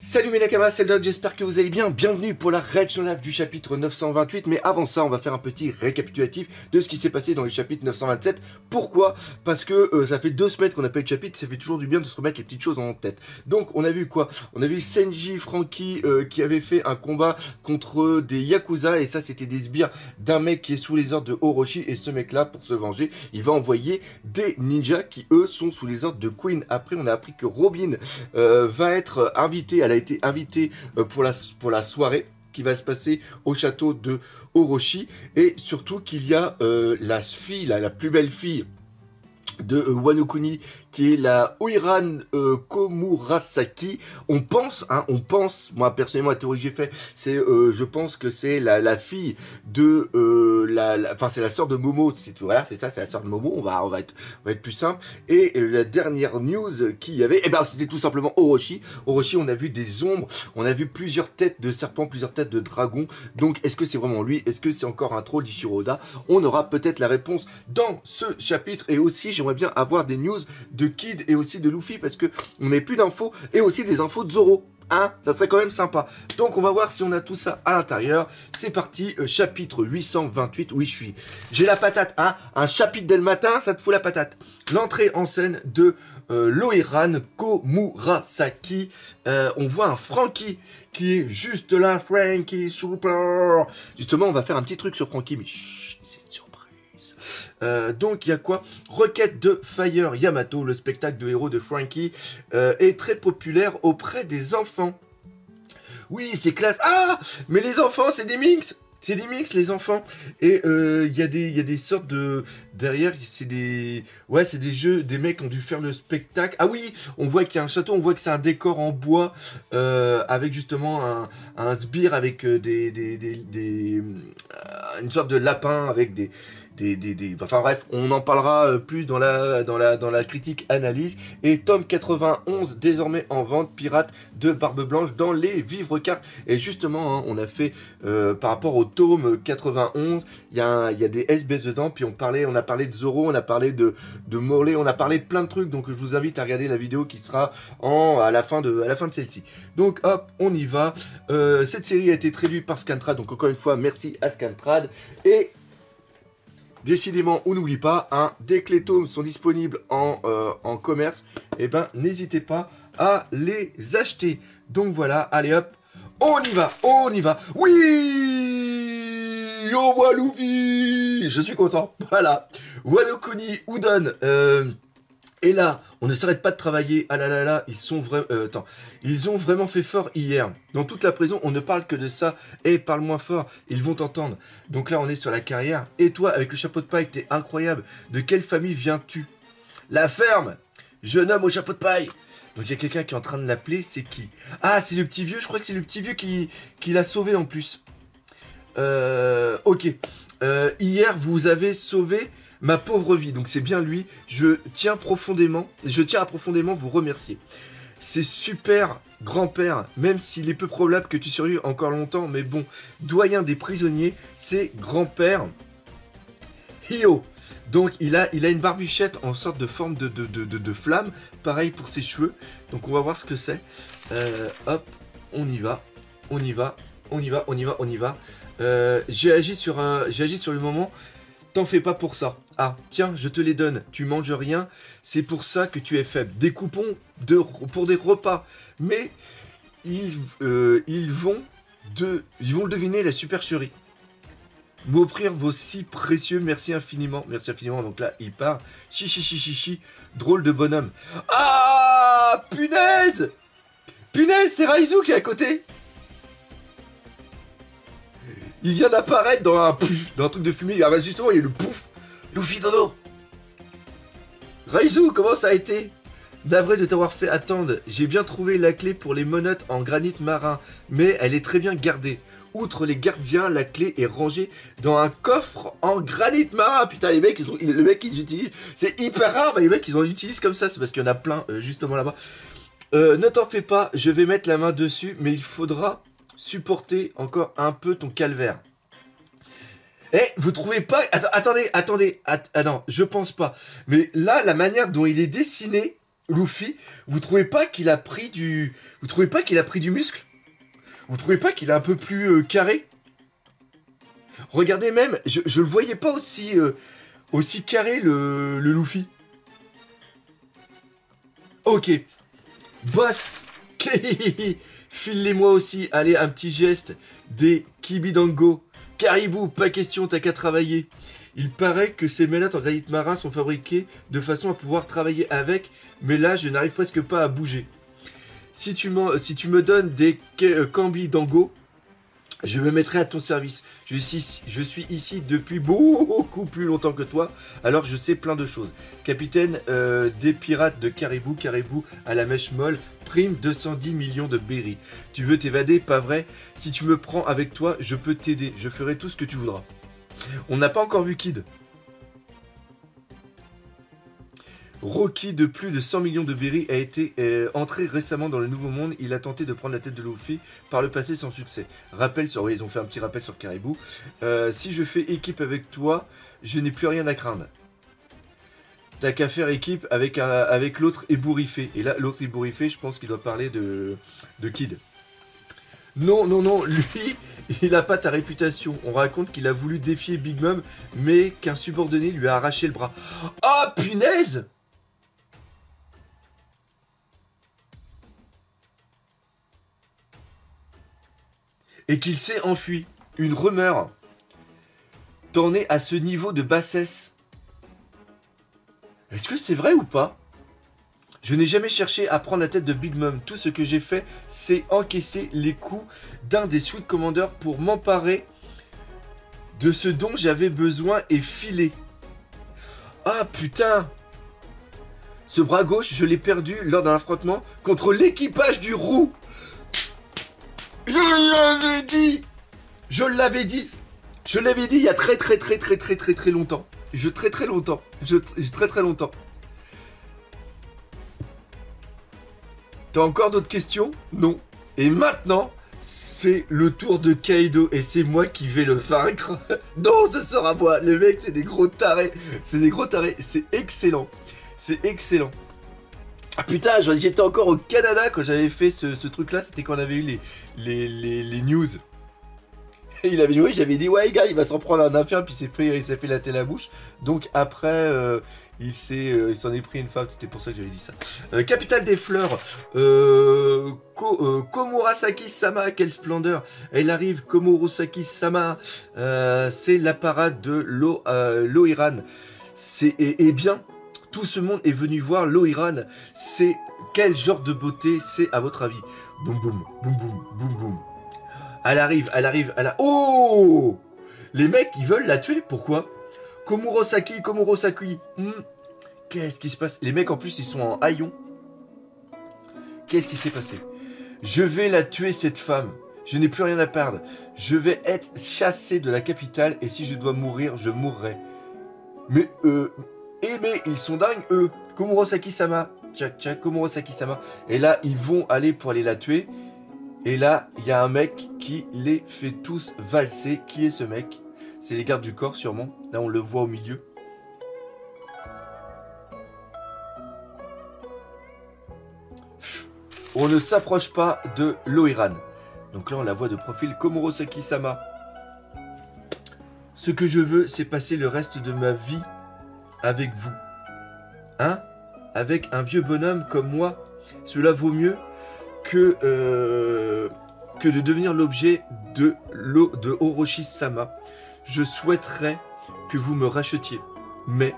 Salut mes nakamas, c'est le Doc, j'espère que vous allez bien. Bienvenue pour la réaction live du chapitre 928. Mais avant ça, on va faire un petit récapitulatif de ce qui s'est passé dans le chapitre 927. Pourquoi? Parce que ça fait 2 semaines qu'on a pas eu de chapitre, ça fait toujours du bien de se remettre les petites choses en tête. Donc on a vu quoi? On a vu Senji Franky qui avait fait un combat contre des Yakuza. Et ça c'était des sbires d'un mec qui est sous les ordres de Orochi. Et ce mec là, pour se venger, il va envoyer des ninjas qui eux sont sous les ordres de Queen. Après on a appris que Robin va être invité. Elle a été invitée pour la soirée qui va se passer au château de Orochi. Et surtout qu'il y a la fille, la plus belle fille de Wano Kuni, qui est la Oiran Komurasaki. On pense, moi personnellement la théorie que j'ai fait, c'est, je pense que c'est la fille de, enfin c'est la sœur de Momo, voilà, c'est ça, c'est la sœur de Momo, on va être plus simple. Et la dernière news qu'il y avait, c'était tout simplement Orochi. Orochi, on a vu des ombres, on a vu plusieurs têtes de serpents, plusieurs têtes de dragons. Donc est-ce que c'est vraiment lui? Est-ce que c'est encore un troll d'Ichiro Oda? On aura peut-être la réponse dans ce chapitre. Et aussi j'aimerais bien avoir des news de Kid et aussi de Luffy, parce que on n'a plus d'infos, et aussi des infos de Zoro. Ça serait quand même sympa. Donc on va voir si on a tout ça à l'intérieur. C'est parti, chapitre 828. Oui, j'ai la patate, un chapitre dès le matin, ça te fout la patate. L'entrée en scène de l'Oiran Komurasaki. On voit un Franky qui est juste là. Franky super. Justement, on va faire un petit truc sur Franky, mais chut, c'est une surprise. Donc il y a quoi? Requête de Fire Yamato, le spectacle de héros de Franky est très populaire auprès des enfants. Oui, c'est classe. Ah, mais les enfants, c'est des mix. C'est des mix, les enfants. Et il y a des sortes de... Derrière, c'est des... Ouais, c'est des jeux, des mecs ont dû faire le spectacle. Ah oui, on voit qu'il y a un château, on voit que c'est un décor en bois, avec justement un sbire avec une sorte de lapin avec des... Enfin bref, on en parlera plus dans la critique analyse. Et tome 91 désormais en vente, pirate de Barbe Blanche dans les vivres cartes. Et justement, on a fait par rapport au tome 91, il y a des SBS dedans. Puis on a parlé de Zoro, on a parlé de Morley, on a parlé de plein de trucs. Donc je vous invite à regarder la vidéo qui sera à la fin de celle-ci. Donc hop, on y va. Cette série a été traduite par Scantrad. Donc encore une fois, merci à Scantrad. Et décidément, on n'oublie pas, dès que les tomes sont disponibles en commerce, n'hésitez pas à les acheter. Donc voilà, allez hop, on y va. Oui, on voit Luffy. Je suis content, voilà. Wano Kuni, Udon, et là, on ne s'arrête pas de travailler. Ah là là là, ils ont vraiment fait fort hier. Dans toute la prison, on ne parle que de ça. Et parle moins fort, ils vont t'entendre. Donc là, on est sur la carrière. Et toi, avec le chapeau de paille, t'es incroyable. De quelle famille viens-tu? La ferme. Jeune homme au chapeau de paille. Donc il y a quelqu'un qui est en train de l'appeler. C'est qui? Ah, c'est le petit vieux. Je crois que c'est le petit vieux qui l'a sauvé en plus. Ok. Hier, vous avez sauvé ma pauvre vie, donc c'est bien lui. Je tiens à profondément vous remercier. C'est super, grand-père, même s'il est peu probable que tu survives encore longtemps, mais bon, doyen des prisonniers, c'est grand-père Hio. Donc il a une barbichette en sorte de forme de flamme, pareil pour ses cheveux. Donc on va voir ce que c'est. Hop, on y va. J'ai agi sur le moment. T'en fais pas pour ça. Ah, tiens, je te les donne. Tu manges rien, c'est pour ça que tu es faible. Des coupons pour des repas. Mais ils vont deviner la supercherie. M'offrir vos si précieux, merci infiniment. Merci infiniment. Donc là, il part. Chichi, drôle de bonhomme. Ah, punaise! Punaise, c'est Raizu qui est à côté. Il vient d'apparaître dans un truc de fumée. Ah bah justement, il y a le pouf. Luffy dodo. Raizu, comment ça a été? Navré de t'avoir fait attendre. J'ai bien trouvé la clé pour les menottes en granit marin, mais elle est très bien gardée. Outre les gardiens, la clé est rangée dans un coffre en granit marin. Putain, les mecs, ils utilisent. C'est hyper rare, mais les mecs, ils l'utilisent comme ça. C'est parce qu'il y en a plein, justement là-bas. Ne t'en fais pas, je vais mettre la main dessus, mais il faudra supporter encore un peu ton calvaire. Eh, vous trouvez pas... Attendez. Ah non, je pense pas. Mais là, la manière dont il est dessiné, Luffy, vous trouvez pas qu'il a pris du... Vous trouvez pas qu'il a pris du muscle? Vous trouvez pas qu'il est un peu plus carré? Regardez même, je le voyais pas aussi carré le Luffy. Ok. Boss. File-les-moi aussi. Allez, un petit geste des Kibidango. Caribou, pas question, t'as qu'à travailler. Il paraît que ces menottes en granit marin sont fabriquées de façon à pouvoir travailler avec, mais là, je n'arrive presque pas à bouger. Si tu me donnes des Kambi Dango, je me mettrai à ton service. Je suis ici depuis beaucoup plus longtemps que toi, alors je sais plein de choses. Capitaine des pirates de Caribou, Caribou à la mèche molle, prime 210 millions de berry. Tu veux t'évader, pas vrai? Si tu me prends avec toi, je peux t'aider. Je ferai tout ce que tu voudras. On n'a pas encore vu Kid. Rocky de plus de 100 millions de berry a été entré récemment dans le Nouveau Monde. Il a tenté de prendre la tête de Luffy par le passé sans succès. Rappel sur... Oui, ils ont fait un petit rappel sur Caribou. Si je fais équipe avec toi, je n'ai plus rien à craindre. T'as qu'à faire équipe avec l'autre ébouriffé. Et là, l'autre ébouriffé, je pense qu'il doit parler de Kid. Non, non, non, lui, il n'a pas ta réputation. On raconte qu'il a voulu défier Big Mom, mais qu'un subordonné lui a arraché le bras. Oh, punaise! Et qu'il s'est enfui. Une rumeur. T'en es à ce niveau de bassesse. Est-ce que c'est vrai ou pas? Je n'ai jamais cherché à prendre la tête de Big Mom. Tout ce que j'ai fait, c'est encaisser les coups d'un des Sweet Commanders pour m'emparer de ce dont j'avais besoin et filer. Ah putain! Ce bras gauche, je l'ai perdu lors d'un affrontement contre l'équipage du Roux. Je l'avais dit! Je l'avais dit! Je l'avais dit il y a très longtemps. Très longtemps. T'as encore d'autres questions? Non. Et maintenant, c'est le tour de Kaido et c'est moi qui vais le vaincre. Non, ce sera moi. Les mecs, c'est des gros tarés. C'est excellent. C'est excellent. Ah putain, j'étais encore au Canada quand j'avais fait ce truc-là. C'était quand on avait eu les news. Et il avait joué, j'avais dit ouais gars, il va s'en prendre un infirme, puis il s'est fait latter la bouche. Donc après, il s'en est pris une femme, c'était pour ça que j'avais dit ça. Capitale des fleurs, Komurasaki-sama, quelle splendeur. Elle arrive, Komurasaki-sama, c'est la parade de Loiran. Et bien, tout ce monde est venu voir Loiran. C'est quel genre de beauté c'est à votre avis? Boum boum, boum boum, boum boum. Elle arrive. Oh! Les mecs, ils veulent la tuer, pourquoi? Komurasaki. Qu'est-ce qui se passe? Les mecs, en plus, ils sont en haillons. Qu'est-ce qui s'est passé? Je vais la tuer, cette femme. Je n'ai plus rien à perdre. Je vais être chassé de la capitale, et si je dois mourir, je mourrai. Mais ils sont dingues, eux. Komurasaki-sama. Tchak, Komurasaki-sama. Et là, ils vont aller pour aller la tuer. Et là, il y a un mec qui les fait tous valser. Qui est ce mec? C'est les gardes du corps, sûrement. Là, on le voit au milieu. On ne s'approche pas de Loiran. Donc là, on la voit de profil. Komurasaki-sama. Ce que je veux, c'est passer le reste de ma vie avec vous. Hein? Avec un vieux bonhomme comme moi. Cela vaut mieux que de devenir l'objet de Orochi-sama. Je souhaiterais que vous me rachetiez. Mais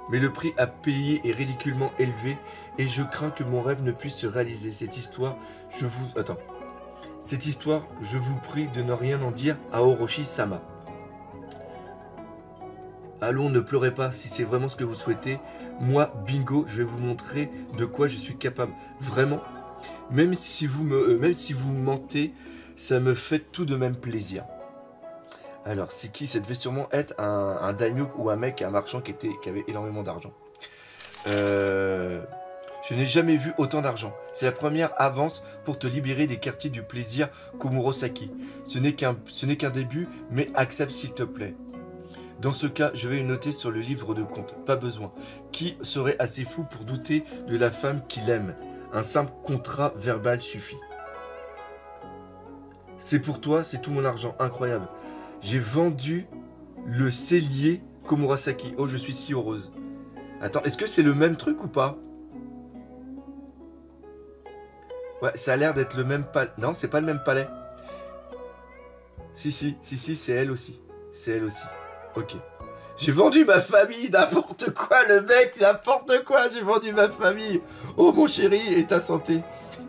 le prix à payer est ridiculement élevé et je crains que mon rêve ne puisse se réaliser. Cette histoire, je vous prie de ne rien en dire à Orochi-sama. Allons, ne pleurez pas si c'est vraiment ce que vous souhaitez. Moi, Bingo, je vais vous montrer de quoi je suis capable. Vraiment. Même si vous mentez, ça me fait tout de même plaisir. Alors, c'est qui? Ça devait sûrement être un daimyo ou un mec, un marchand qui avait énormément d'argent. Je n'ai jamais vu autant d'argent. C'est la première avance pour te libérer des quartiers du plaisir Komurasaki. Ce n'est qu'un début, mais accepte s'il te plaît. Dans ce cas, je vais le noter sur le livre de compte. Pas besoin. Qui serait assez fou pour douter de la femme qu'il aime? Un simple contrat verbal suffit. C'est pour toi, c'est tout mon argent. Incroyable. J'ai vendu le cellier Komurasaki. Oh, je suis si heureuse. Attends, est-ce que c'est le même truc ou pas? Ouais, ça a l'air d'être le même palais. Non, c'est pas le même palais. Si, c'est elle aussi. C'est elle aussi. Ok. J'ai vendu ma famille, n'importe quoi, le mec, n'importe quoi, j'ai vendu ma famille. Oh, mon chéri, et ta santé?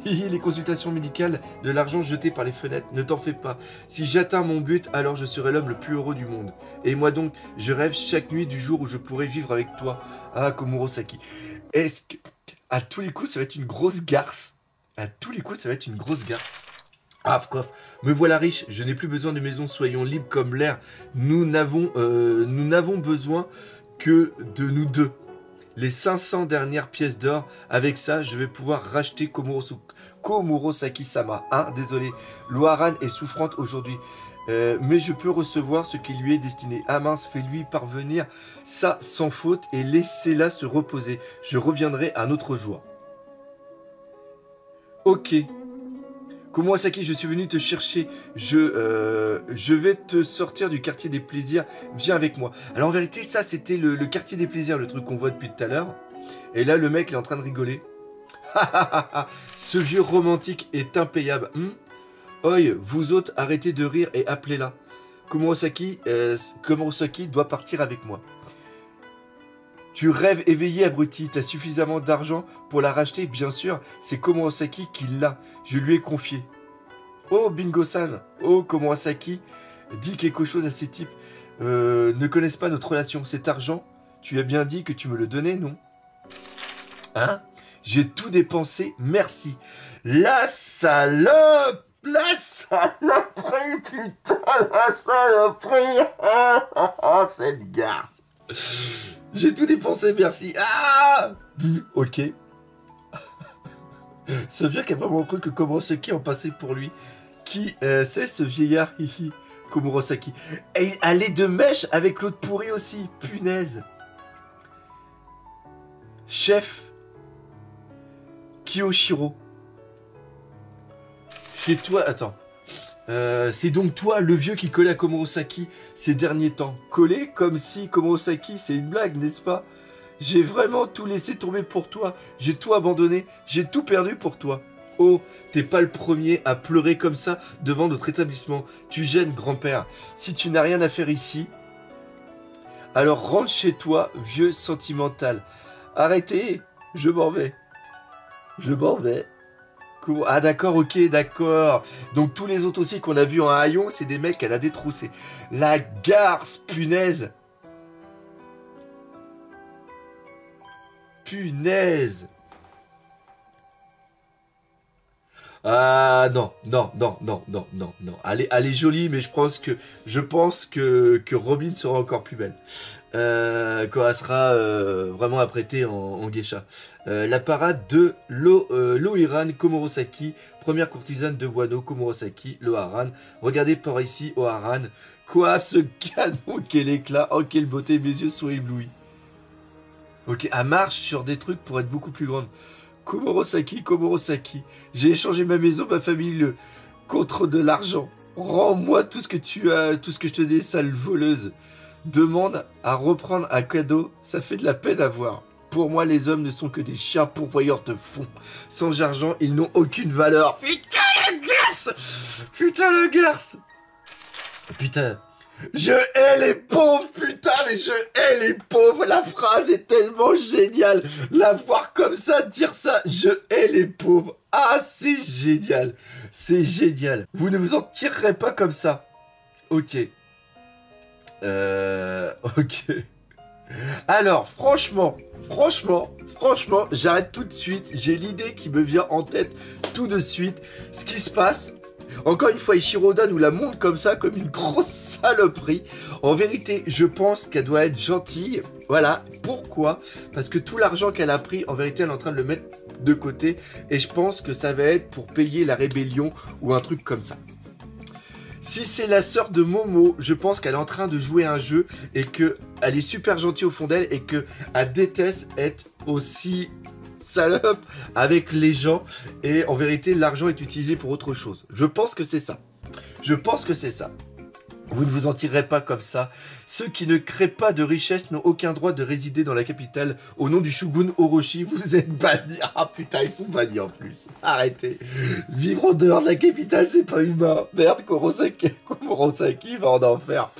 Hihi, les consultations médicales, de l'argent jeté par les fenêtres, ne t'en fais pas. Si j'atteins mon but, alors je serai l'homme le plus heureux du monde. Et moi donc, je rêve chaque nuit du jour où je pourrai vivre avec toi. Ah, Komurosaki. Est-ce que... À tous les coups, ça va être une grosse garce. À tous les coups, ça va être une grosse garce. Ah, coff, me voilà riche, je n'ai plus besoin de maison, soyons libres comme l'air. Nous n'avons besoin que de nous deux. Les 500 dernières pièces d'or, avec ça, je vais pouvoir racheter Komurosaki-sama. Hein, désolé, Loaran est souffrante aujourd'hui, mais je peux recevoir ce qui lui est destiné. Ah mince, fais-lui parvenir ça sans faute et laissez-la se reposer. Je reviendrai un autre jour. Ok. Komurasaki, je suis venu te chercher. Je vais te sortir du quartier des plaisirs. Viens avec moi. Alors en vérité, ça c'était le quartier des plaisirs, le truc qu'on voit depuis tout à l'heure. Et là, le mec il est en train de rigoler. Ce vieux romantique est impayable. Oi, vous autres, arrêtez de rire et appelez-la. Komurasaki doit partir avec moi. Tu rêves éveillé, abruti. T'as suffisamment d'argent pour la racheter? Bien sûr, c'est Komurasaki qui l'a. Je lui ai confié. Oh, Bingo-san. Oh, Komurasaki. Dis quelque chose à ces types. Ne connaissent pas notre relation. Cet argent, tu as bien dit que tu me le donnais, non? Hein? J'ai tout dépensé, merci. La salope! La saloperie, putain, la saloperie! Ah, cette garce! J'ai tout dépensé, merci. Ah! Ok. Ce vieux qui a vraiment cru que Komurasaki en passait pour lui. Qui c'est ce vieillard? Hihi, Komurasaki. Et elle est de mèche avec l'autre pourri aussi. Punaise. Chef Kiyoshiro. Chez toi, attends. C'est donc toi, le vieux qui collait à Komurasaki ces derniers temps. Collé comme si Komurasaki, c'est une blague, n'est-ce pas? J'ai vraiment tout laissé tomber pour toi. J'ai tout abandonné. J'ai tout perdu pour toi. Oh, t'es pas le premier à pleurer comme ça devant notre établissement. Tu gênes, grand-père. Si tu n'as rien à faire ici, alors rentre chez toi, vieux sentimental. Arrêtez, je m'en vais. Je m'en vais. Ah d'accord, ok, d'accord. Donc tous les autres aussi qu'on a vus en haillon, c'est des mecs qu'elle a détroussés. La garce, punaise. Punaise. Ah non. Elle est jolie, mais je pense que Robin sera encore plus belle. Quand elle sera vraiment apprêtée en geisha. La parade de Loiran Komurasaki, première courtisane de Wano Komurasaki, Loaran. Regardez par ici, Oharan. Quoi, ce canon, quel éclat, oh quelle beauté, mes yeux sont éblouis. Ok, elle marche sur des trucs pour être beaucoup plus grande. Komurasaki, j'ai échangé ma maison, ma famille contre de l'argent. Rends-moi tout ce que tu as, tout ce que je te dis, sale voleuse. Demande à reprendre un cadeau, ça fait de la peine à voir. Pour moi, les hommes ne sont que des chiens pourvoyeurs de fonds. Sans argent, ils n'ont aucune valeur. Putain, la garce! Putain, la garce! Putain. Je hais les pauvres, putain, mais je hais les pauvres. La phrase est tellement géniale. La voir comme ça, dire ça, je hais les pauvres. Ah, c'est génial. C'est génial. Vous ne vous en tirerez pas comme ça. Ok. Ok. Alors, franchement, j'arrête tout de suite. J'ai l'idée qui me vient en tête tout de suite. Ce qui se passe... Encore une fois, Ichiroda nous la montre comme ça, comme une grosse saloperie. En vérité, je pense qu'elle doit être gentille. Voilà. Pourquoi? Parce que tout l'argent qu'elle a pris, en vérité, elle est en train de le mettre de côté. Et je pense que ça va être pour payer la rébellion ou un truc comme ça. Si c'est la sœur de Momo, je pense qu'elle est en train de jouer un jeu et que elle est super gentille au fond d'elle et que elle déteste être aussi salope avec les gens. Et en vérité, l'argent est utilisé pour autre chose. Je pense que c'est ça. Je pense que c'est ça. Vous ne vous en tirerez pas comme ça. Ceux qui ne créent pas de richesse n'ont aucun droit de résider dans la capitale. Au nom du shogun Orochi, vous êtes bannis. Ah putain, ils sont bannis en plus. Arrêtez. Vivre en dehors de la capitale, c'est pas humain. Merde, Komurosaki va en enfer.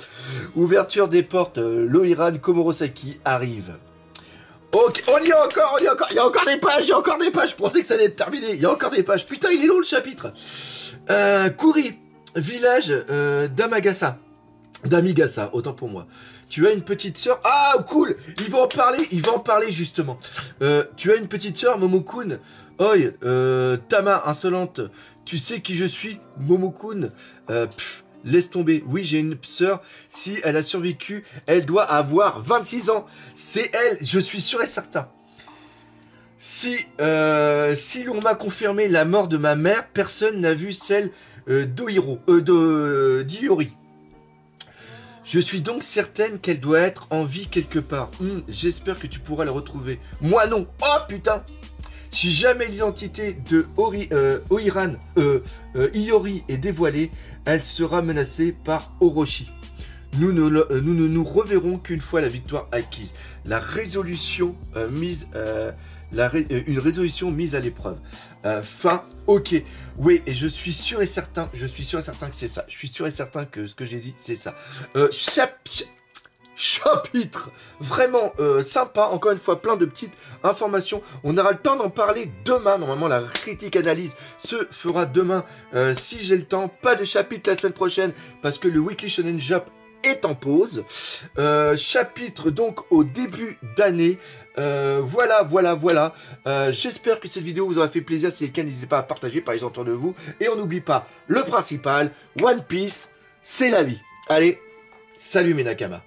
Ouverture des portes, l'Oiran Komurosaki arrive. Ok, on y est encore, Il y a encore des pages, Je pensais que ça allait être terminé. Il y a encore des pages. Putain, il est long le chapitre. Kuri. Village d'Amigasa, autant pour moi. Tu as une petite sœur. Ah, cool. Il va en parler justement. Tu as une petite sœur, Momokun. Oi, Tama, insolente. Tu sais qui je suis, Momokun. Laisse tomber. Oui, j'ai une sœur. Si elle a survécu, elle doit avoir 26 ans. C'est elle, je suis sûr et certain. Si l'on m'a confirmé la mort de ma mère, personne n'a vu celle d'Iori. Je suis donc certaine qu'elle doit être en vie quelque part. J'espère que tu pourras la retrouver. Moi non. Oh putain. Si jamais l'identité de Iori est dévoilée, elle sera menacée par Orochi. Nous ne nous reverrons qu'une fois la victoire acquise. La résolution une résolution mise à l'épreuve. Fin, ok. Oui, et je suis sûr et certain que c'est ça. Je suis sûr et certain que ce que j'ai dit, c'est ça. Chapitre vraiment sympa, encore une fois, plein de petites informations. On aura le temps d'en parler demain. Normalement, la critique analyse se fera demain si j'ai le temps. Pas de chapitre la semaine prochaine parce que le Weekly Shonen Jump est en pause. Chapitre donc au début d'année. Voilà. J'espère que cette vidéo vous aura fait plaisir. Si c'est le cas, n'hésitez pas à partager par les gens autour de vous. Et on n'oublie pas le principal, One Piece, c'est la vie. Allez, salut mes Nakamas.